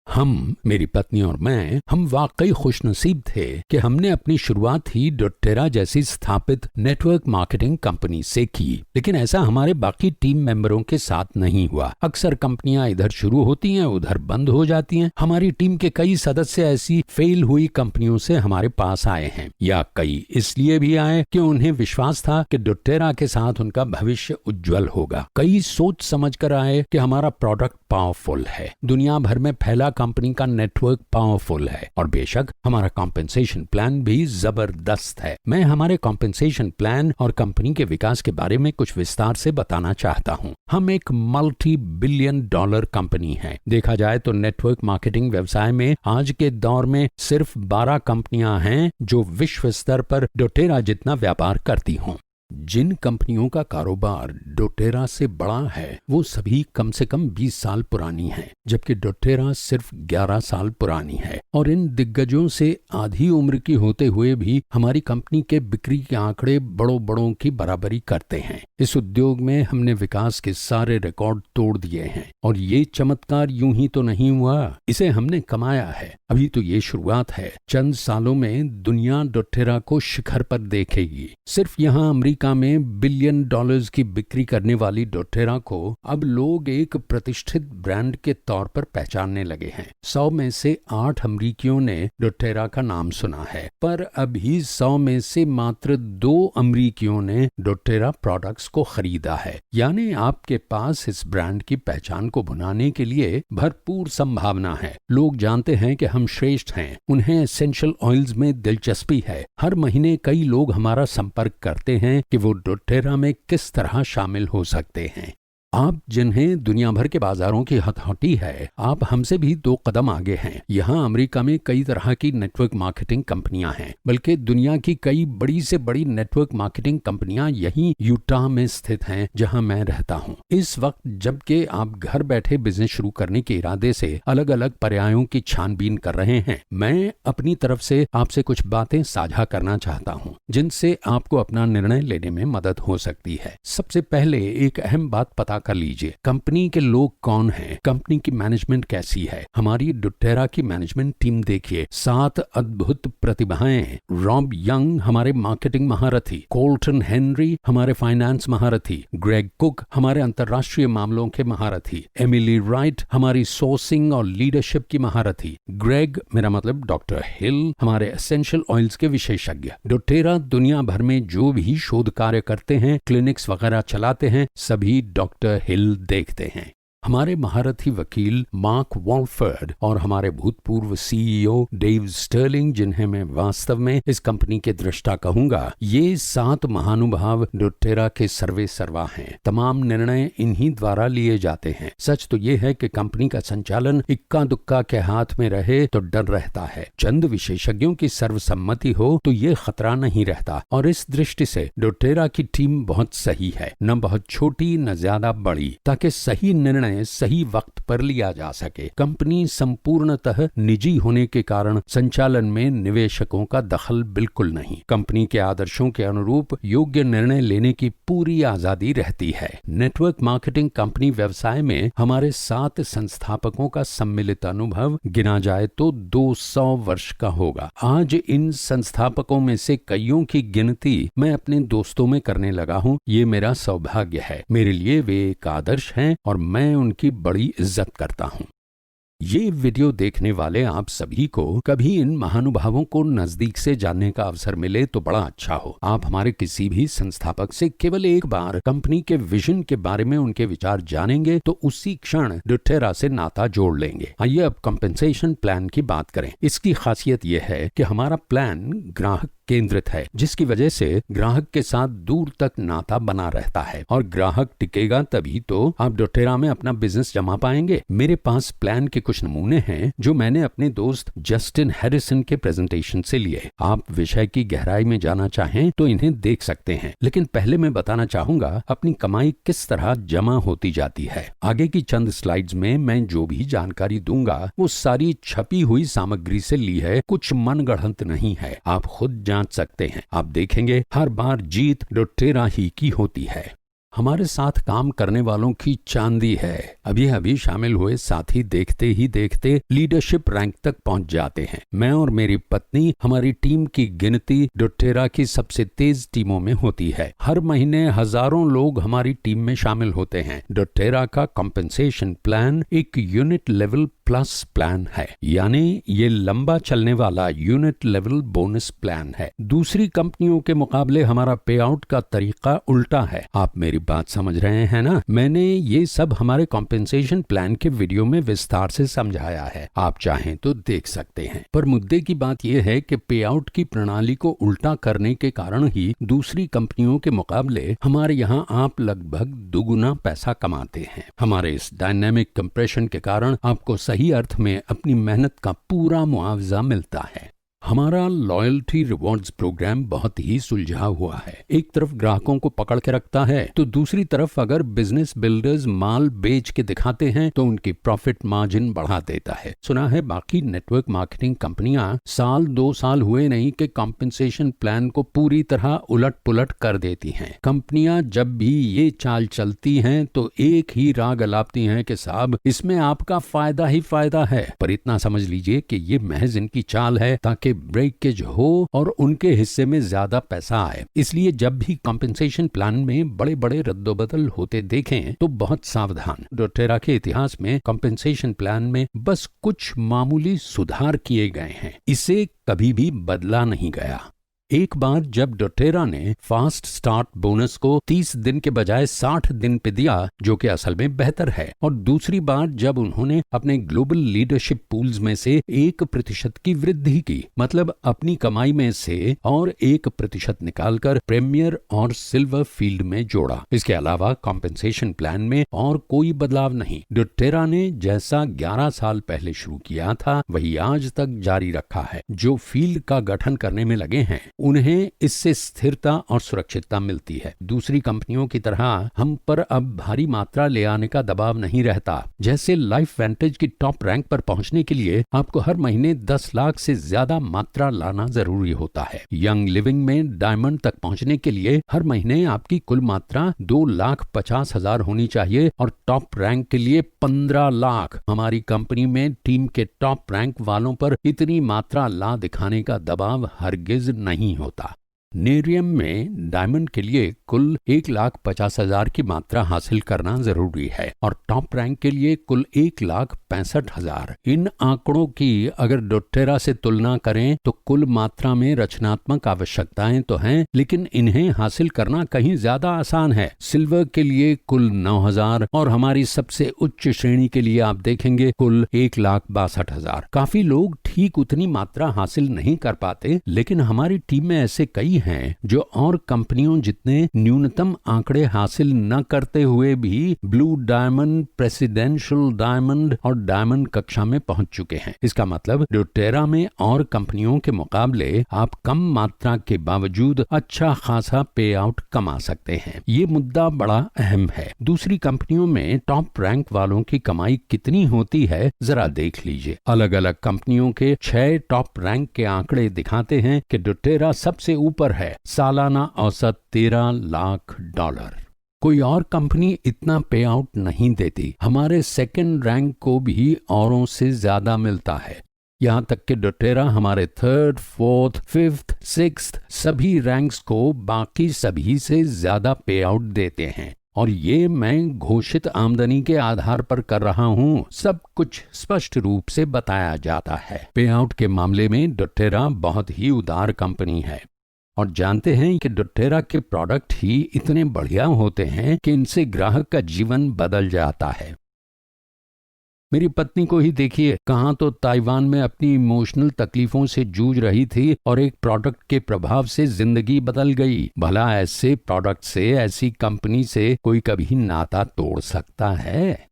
हम, मेरी पत्नी और मैं, हम वाकई खुशनसीब थे कि हमने अपनी शुरुआत ही डोटेरा जैसी स्थापित नेटवर्क मार्केटिंग कंपनी से की। लेकिन ऐसा हमारे बाकी टीम मेंबरों के साथ नहीं हुआ। अक्सर कंपनियां इधर शुरू होती हैं, उधर बंद हो जाती हैं। हमारी टीम के कई सदस्य ऐसी फेल हुई कंपनियों से हमारे पास आए हैं, या कई इसलिए भी आए कि उन्हें विश्वास था कि डोटेरा के साथ उनका भविष्य उज्जवल होगा। कई सोच समझ कर आए कि हमारा प्रोडक्ट पावरफुल है, दुनिया भर में फैला कंपनी का नेटवर्क पावरफुल है, और बेशक हमारा कॉम्पेंसेशन प्लान भी जबरदस्त है। मैं हमारे कॉम्पेंसेशन प्लान और कंपनी के विकास के बारे में कुछ विस्तार से बताना चाहता हूं। हम एक मल्टी बिलियन डॉलर कंपनी है। देखा जाए तो नेटवर्क मार्केटिंग व्यवसाय में आज के दौर में सिर्फ 12 कंपनियां हैं जो विश्व स्तर पर डोटेरा जितना व्यापार करती हों। जिन कंपनियों का कारोबार डोटेरा से बड़ा है वो सभी कम से कम 20 साल पुरानी हैं, जबकि डोटेरा सिर्फ 11 साल पुरानी है। और इन दिग्गजों से आधी उम्र की होते हुए भी हमारी कंपनी के बिक्री के आंकड़े बड़ों की बराबरी करते हैं। इस उद्योग में हमने विकास के सारे रिकॉर्ड तोड़ दिए हैं, और ये चमत्कार यूं ही तो नहीं हुआ, इसे हमने कमाया है। अभी तो ये शुरुआत है। चंद सालों में दुनिया डोटेरा को शिखर पर देखेगी। सिर्फ यहाँ अमेरिका में बिलियन डॉलर्स की बिक्री करने वाली डोटेरा को अब लोग एक प्रतिष्ठित ब्रांड के तौर पर पहचानने लगे हैं। 100 में से 8 अमेरिकियों ने डोटेरा का नाम सुना है, पर अभी 100 में से मात्र 2 अमेरिकियों ने डोटेरा प्रोडक्ट्स को खरीदा है। यानी आपके पास इस ब्रांड की पहचान को भुनाने के लिए भरपूर संभावना है। लोग जानते हैं कि हम श्रेष्ठ हैं, उन्हें एसेंशियल ऑयल्स में दिलचस्पी है। हर महीने कई लोग हमारा संपर्क करते हैं कि वो डोटेरा में किस तरह शामिल हो सकते हैं। आप जिन्हें दुनिया भर के बाजारों की हथौटी है, आप हमसे भी 2 कदम आगे हैं। यहाँ अमेरिका में कई तरह की नेटवर्क मार्केटिंग कंपनियां हैं, बल्कि दुनिया की कई बड़ी से बड़ी नेटवर्क मार्केटिंग कंपनियां यहीं यूटाह में स्थित हैं, जहां मैं रहता हूँ। इस वक्त जबकि आप घर बैठे बिजनेस शुरू करने के इरादे से अलग अलग पर्यायों की छानबीन कर रहे हैं, मैं अपनी तरफ से आपसे कुछ बातें साझा करना चाहता हूँ जिनसे आपको अपना निर्णय लेने में मदद हो सकती है। सबसे पहले एक अहम बात पता कर लीजिए। कंपनी के लोग कौन हैं, कंपनी की मैनेजमेंट कैसी है। हमारी डोटेरा की मैनेजमेंट टीम देखिए, 7 अद्भुत प्रतिभाएं। रॉब यंग हमारे मार्केटिंग महारथी, कोल्टन हेनरी हमारे फाइनेंस महारथी, ग्रेग कुक हमारे अंतर्राष्ट्रीय मामलों के महारथी, एमिली राइट हमारी सोर्सिंग और लीडरशिप की महारथी, ग्रेग मेरा मतलब डॉक्टर हिल हमारे एसेंशियल ऑयल्स के विशेषज्ञ। डोटेरा दुनिया भर में जो भी शोध कार्य करते हैं, क्लिनिक्स वगैरह चलाते हैं, सभी डॉक्टर हिल देखते हैं। हमारे महारथी वकील मार्क वॉलफर्ड और हमारे भूतपूर्व सीईओ डेव स्टर्लिंग, जिन्हें मैं वास्तव में इस कंपनी के दृष्टा कहूंगा, ये 7 महानुभाव डोटेरा के सर्वे सर्वा हैं। तमाम निर्णय इन्हीं द्वारा लिए जाते हैं। सच तो ये है कि कंपनी का संचालन इक्का दुक्का के हाथ में रहे तो डर रहता है, चंद विशेषज्ञों की सर्वसम्मति हो तो ये खतरा नहीं रहता। और इस दृष्टि से डोटेरा की टीम बहुत सही है, न बहुत छोटी न ज्यादा बड़ी, ताकि सही निर्णय सही वक्त पर लिया जा सके। कंपनी संपूर्णतः निजी होने के कारण संचालन में निवेशकों का दखल बिल्कुल नहीं। कंपनी के आदर्शों के अनुरूप योग्य निर्णय लेने की पूरी आजादी रहती है। नेटवर्क मार्केटिंग कंपनी व्यवसाय में हमारे 7 संस्थापकों का सम्मिलित अनुभव गिना जाए तो 200 वर्ष का होगा। आज इन संस्थापकों में से कईयों की गिनती मैं अपने दोस्तों में करने लगा हूँ। ये मेरा सौभाग्य है। मेरे लिए वे एक आदर्श हैं और मैं उनकी बड़ी इज्जत करता हूं। ये वीडियो देखने वाले आप सभी को कभी इन महानुभावों को नजदीक से जानने का अवसर मिले तो बड़ा अच्छा हो। आप हमारे किसी भी संस्थापक से केवल एक बार कंपनी के विजन के बारे में उनके विचार जानेंगे तो उसी क्षण डोटेरा से नाता जोड़ लेंगे। आइए अब कंपेंसेशन प्लान की बात करें। इसकी खासियत यह है कि हमारा प्लान ग्राहक केंद्रित है, जिसकी वजह से ग्राहक के साथ दूर तक नाता बना रहता है और ग्राहक टिकेगा तभी तो आप डोटेरा में अपना बिजनेस जमा पाएंगे। मेरे पास प्लान के कुछ नमूने हैं जो मैंने अपने दोस्त जस्टिन हैरिसन के प्रेजेंटेशन से लिए। आप विषय की गहराई में जाना चाहें तो इन्हें देख सकते हैं, लेकिन पहले मैं बताना चाहूंगा अपनी कमाई किस तरह जमा होती जाती है। आगे की चंद स्लाइड्स में मैं जो भी जानकारी दूंगा वो सारी छपी हुई सामग्री से ली है, कुछ मनगढ़ंत नहीं है। आप खुद जांच सकते हैं। आप देखेंगे हर बार जीत डोटेरा ही की होती है। हमारे साथ काम करने वालों की चांदी है। अभी अभी शामिल हुए साथी देखते ही देखते लीडरशिप रैंक तक पहुंच जाते हैं। मैं और मेरी पत्नी, हमारी टीम की गिनती डोटेरा की सबसे तेज टीमों में होती है। हर महीने हजारों लोग हमारी टीम में शामिल होते हैं। डोटेरा का कॉम्पेंसेशन प्लान एक यूनिट लेवल प्लस प्लान है, यानी ये लंबा चलने वाला यूनिट लेवल बोनस प्लान है। दूसरी कंपनियों के मुकाबले हमारा पे आउट का तरीका उल्टा है। आप मेरी बात समझ रहे हैं ना? मैंने ये सब हमारे कॉम्पेंसेशन प्लान के वीडियो में विस्तार से समझाया है, आप चाहें तो देख सकते हैं। पर मुद्दे की बात यह है कि पे आउट की प्रणाली को उल्टा करने के कारण ही दूसरी कंपनियों के मुकाबले हमारे यहाँ आप लगभग दुगुना पैसा कमाते हैं। हमारे इस डायनेमिक कंप्रेशन के कारण आपको सही अर्थ में अपनी मेहनत का पूरा मुआवजा मिलता है। हमारा लॉयल्टी रिवॉर्ड्स प्रोग्राम बहुत ही सुलझा हुआ है। एक तरफ ग्राहकों को पकड़ के रखता है तो दूसरी तरफ अगर बिजनेस बिल्डर्स माल बेच के दिखाते हैं तो उनकी प्रॉफिट मार्जिन बढ़ा देता है। सुना है बाकी नेटवर्क मार्केटिंग कंपनियां साल 2 साल हुए नहीं कि कॉम्पेंसेशन प्लान को पूरी तरह उलट पुलट कर देती हैं। कंपनियां जब भी ये चाल चलती हैं तो एक ही राग अलापती हैं कि साहब इसमें आपका फायदा ही फायदा है। पर इतना समझ लीजिए कि ये महज इनकी चाल है ताकि ब्रेकेज हो और उनके हिस्से में ज्यादा पैसा आए। इसलिए जब भी कॉम्पेंसेशन प्लान में बड़े बड़े रद्दोबदल होते देखें तो बहुत सावधान। डोटेरा के इतिहास में कॉम्पेंसेशन प्लान में बस कुछ मामूली सुधार किए गए हैं, इसे कभी भी बदला नहीं गया। एक बार जब डोटेरा ने फास्ट स्टार्ट बोनस को 30 दिन के बजाय 60 दिन पे दिया, जो कि असल में बेहतर है, और दूसरी बार जब उन्होंने अपने ग्लोबल लीडरशिप पूल्स में से 1% की वृद्धि की, मतलब अपनी कमाई में से और 1% निकालकर प्रीमियर और सिल्वर फील्ड में जोड़ा। इसके अलावा कॉम्पेंसेशन प्लान में और कोई बदलाव नहीं। डोटेरा ने जैसा 11 साल पहले शुरू किया था वही आज तक जारी रखा है। जो फील्ड का गठन करने में लगे हैं उन्हें इससे स्थिरता और सुरक्षितता मिलती है। दूसरी कंपनियों की तरह हम पर अब भारी मात्रा ले आने का दबाव नहीं रहता। जैसे लाइफ वेंटेज की टॉप रैंक पर पहुंचने के लिए आपको हर महीने 10 लाख से ज्यादा मात्रा लाना जरूरी होता है। यंग लिविंग में डायमंड तक पहुंचने के लिए हर महीने आपकी कुल मात्रा 2,50,000 होनी चाहिए और टॉप रैंक के लिए 15 लाख। हमारी कंपनी में टीम के टॉप रैंक वालों पर इतनी मात्रा ला दिखाने का दबाव हरगिज नहीं होता। नेरियम में डायमंड के लिए कुल 1,50,000 की मात्रा हासिल करना जरूरी है और टॉप रैंक के लिए कुल 1,65,000। इन आंकड़ों की अगर डोटेरा से तुलना करें तो कुल मात्रा में रचनात्मक आवश्यकताएं तो हैं, लेकिन इन्हें हासिल करना कहीं ज्यादा आसान है। सिल्वर के लिए कुल 9,000 और हमारी सबसे उच्च श्रेणी के लिए आप देखेंगे कुल 1,62,000। काफी लोग ठीक उतनी मात्रा हासिल नहीं कर पाते, लेकिन हमारी टीम में ऐसे कई हैं जो और कंपनियों जितने न्यूनतम आंकड़े हासिल न करते हुए भी ब्लू डायमंड, प्रेसिडेंशियल डायमंड और डायमंड कक्षा में पहुंच चुके हैं। इसका मतलब डोटेरा में और कंपनियों के मुकाबले आप कम मात्रा के बावजूद अच्छा खासा पे आउट कमा सकते हैं। ये मुद्दा बड़ा अहम है। दूसरी कंपनियों में टॉप रैंक वालों की कमाई कितनी होती है जरा देख लीजिए। अलग अलग कंपनियों के 6 टॉप रैंक के आंकड़े दिखाते हैं कि डोटेरा सबसे ऊपर है, सालाना औसत $13 लाख। कोई और कंपनी इतना पे आउट नहीं देती। हमारे सेकंड रैंक को भी औरों से ज्यादा मिलता है। यहाँ तक कि डोटेरा हमारे 3rd, 4th, 5th, 6th सभी रैंक्स को बाकी सभी से ज्यादा पे आउट देते हैं और ये मैं घोषित आमदनी के आधार पर कर रहा हूँ। सब कुछ स्पष्ट रूप से बताया जाता है। पे आउट के मामले में डोटेरा बहुत ही उदार कंपनी है और जानते हैं कि डोटेरा के प्रोडक्ट ही इतने बढ़िया होते हैं कि इनसे ग्राहक का जीवन बदल जाता है। मेरी पत्नी को ही देखिए, कहाँ तो ताइवान में अपनी इमोशनल तकलीफों से जूझ रही थी और एक प्रोडक्ट के प्रभाव से जिंदगी बदल गई। भला ऐसे प्रोडक्ट से, ऐसी कंपनी से कोई कभी नाता तोड़ सकता है?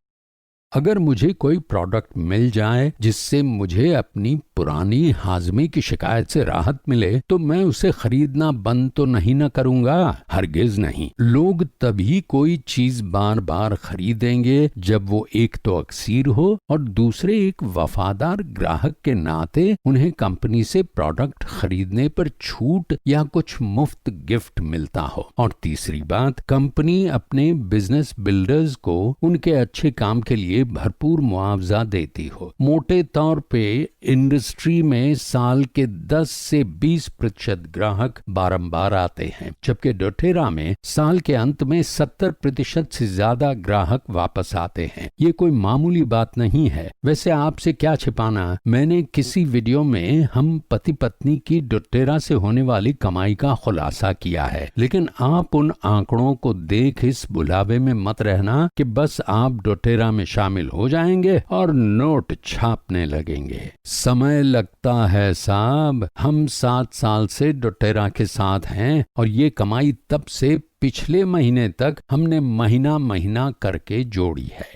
अगर मुझे कोई प्रोडक्ट मिल जाए जिससे मुझे अपनी पुरानी हाजमे की शिकायत से राहत मिले तो मैं उसे खरीदना बंद तो नहीं न करूंगा, हरगिज नहीं। लोग तभी कोई चीज बार बार खरीदेंगे जब वो एक तो अक्सीर हो और दूसरे एक वफादार ग्राहक के नाते उन्हें कंपनी से प्रोडक्ट खरीदने पर छूट या कुछ मुफ्त गिफ्ट मिलता हो। और तीसरी बात, कंपनी अपने बिजनेस बिल्डर्स को उनके अच्छे काम के लिए भरपूर मुआवजा देती हो। मोटे तौर पे इंडस्ट्री में साल के 10 से 20% ग्राहक बारंबार आते हैं, जबकि डोटेरा में साल के अंत में 70% से ज्यादा ग्राहक वापस आते हैं। ये कोई मामूली बात नहीं है। वैसे आपसे क्या छिपाना, मैंने किसी वीडियो में हम पति पत्नी की डोटेरा से होने वाली कमाई का खुलासा किया है, लेकिन आप उन आंकड़ों को देख इस बुलावे में मत रहना कि बस आप डोटेरा में शामिल हो जाएंगे और नोट छापने लगेंगे। समय लगता है साहब। हम 7 साल से डोटेरा के साथ हैं और ये कमाई तब से पिछले महीने तक हमने महीना महीना करके जोड़ी है।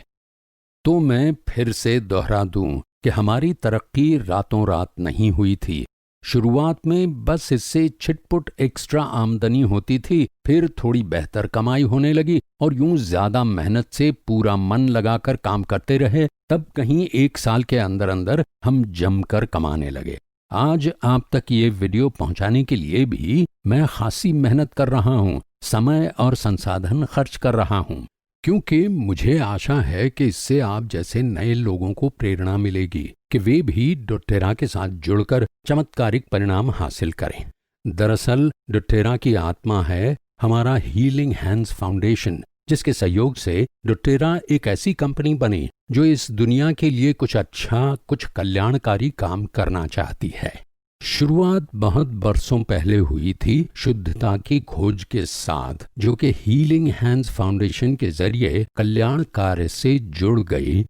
तो मैं फिर से दोहरा दूं कि हमारी तरक्की रातों रात नहीं हुई थी। शुरुआत में बस इससे छिटपुट एक्स्ट्रा आमदनी होती थी, फिर थोड़ी बेहतर कमाई होने लगी और यूं ज्यादा मेहनत से पूरा मन लगाकर काम करते रहे, तब कहीं 1 साल के अंदर अंदर हम जमकर कमाने लगे। आज आप तक ये वीडियो पहुंचाने के लिए भी मैं खासी मेहनत कर रहा हूं, समय और संसाधन खर्च कर रहा हूं, क्योंकि मुझे आशा है कि इससे आप जैसे नए लोगों को प्रेरणा मिलेगी कि वे भी डोटेरा के साथ जुड़कर चमत्कारिक परिणाम हासिल करें। दरअसल डोटेरा की आत्मा है हमारा हीलिंग हैंड्स फाउंडेशन, जिसके सहयोग से डोटेरा एक ऐसी कंपनी बनी जो इस दुनिया के लिए कुछ अच्छा, कुछ कल्याणकारी काम करना चाहती है। शुरुआत बहुत बरसों पहले हुई थी शुद्धता की खोज के साथ, जो कि हीलिंग हैंड्स फाउंडेशन के जरिए कल्याण कार्य से जुड़ गई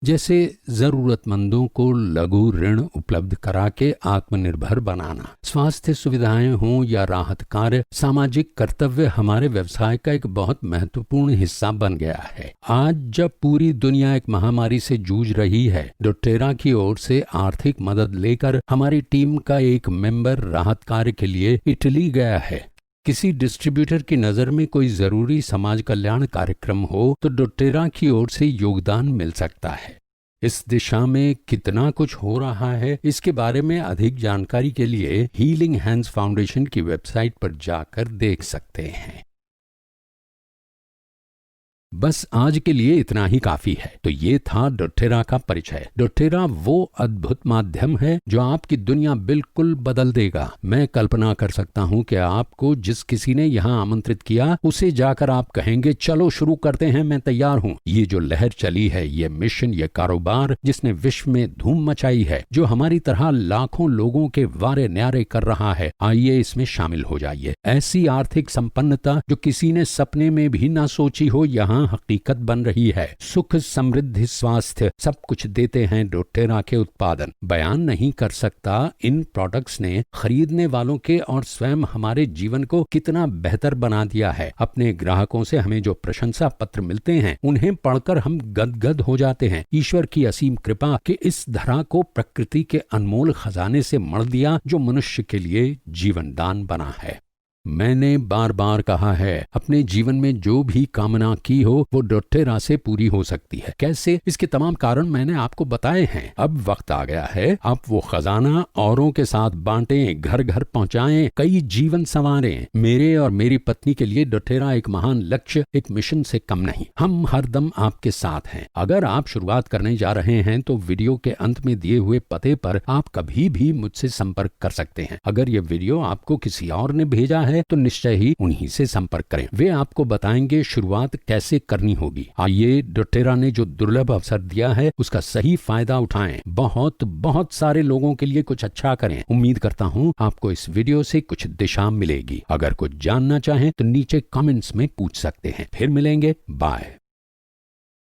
जैसे जरूरतमंदों को लघु ऋण उपलब्ध करा के आत्मनिर्भर बनाना, स्वास्थ्य सुविधाएं हों या राहत कार्य, सामाजिक कर्तव्य हमारे व्यवसाय का एक बहुत महत्वपूर्ण हिस्सा बन गया है। आज जब पूरी दुनिया एक महामारी से जूझ रही है, डोटेरा की ओर से आर्थिक मदद लेकर हमारी टीम का एक मेंबर राहत कार्य के लिए इटली गया है। किसी डिस्ट्रीब्यूटर की नज़र में कोई जरूरी समाज कल्याण कार्यक्रम हो तो डोटेरा की ओर से योगदान मिल सकता है। इस दिशा में कितना कुछ हो रहा है, इसके बारे में अधिक जानकारी के लिए हीलिंग हैंड्स फाउंडेशन की वेबसाइट पर जाकर देख सकते हैं। बस आज के लिए इतना ही काफी है। तो ये था डोटेरा का परिचय। डोटेरा वो अद्भुत माध्यम है जो आपकी दुनिया बिल्कुल बदल देगा। मैं कल्पना कर सकता हूँ कि आपको जिस किसी ने यहाँ आमंत्रित किया उसे जाकर आप कहेंगे चलो शुरू करते हैं, मैं तैयार हूँ। ये जो लहर चली है, ये मिशन, ये कारोबार जिसने विश्व में धूम मचाई है, जो हमारी तरह लाखों लोगों के वारे न्यारे कर रहा है, आइए इसमें शामिल हो जाइए। ऐसी आर्थिक संपन्नता जो किसी ने सपने में भी ना सोची हो, यहाँ हकीकत बन रही है। सुख, समृद्धि, स्वास्थ्य सब कुछ देते हैं डोटेरा के उत्पादन। बयान नहीं कर सकता इन प्रोडक्ट्स ने खरीदने वालों के और स्वयं हमारे जीवन को कितना बेहतर बना दिया है। अपने ग्राहकों से हमें जो प्रशंसा पत्र मिलते हैं उन्हें पढ़कर हम गदगद हो जाते हैं। ईश्वर की असीम कृपा कि इस धरा को प्रकृति के अनमोल खजाने से मढ़ दिया जो मनुष्य के लिए जीवन दान बना है। मैंने बार बार कहा है, अपने जीवन में जो भी कामना की हो वो डोटेरा से पूरी हो सकती है। कैसे? इसके तमाम कारण मैंने आपको बताए हैं। अब वक्त आ गया है, आप वो खजाना औरों के साथ बांटें, घर घर पहुंचाएं, कई जीवन संवारें। मेरे और मेरी पत्नी के लिए डोटेरा एक महान लक्ष्य, एक मिशन से कम नहीं। हम हरदम आपके साथ हैं। अगर आप शुरुआत करने जा रहे हैं तो वीडियो के अंत में दिए हुए पते पर आप कभी भी मुझसे संपर्क कर सकते हैं। अगर ये वीडियो आपको किसी और ने भेजा है तो निश्चय ही उन्हीं से संपर्क करें। वे आपको बताएंगे शुरुआत कैसे करनी होगी। आइए डोटेरा ने जो दुर्लभ अवसर दिया है उसका सही फायदा उठाएं। बहुत बहुत सारे लोगों के लिए कुछ अच्छा करें। उम्मीद करता हूँ आपको इस वीडियो से कुछ दिशा मिलेगी। अगर कुछ जानना चाहें तो नीचे कमेंट्स में पूछ सकते हैं। फिर मिलेंगे। बाय।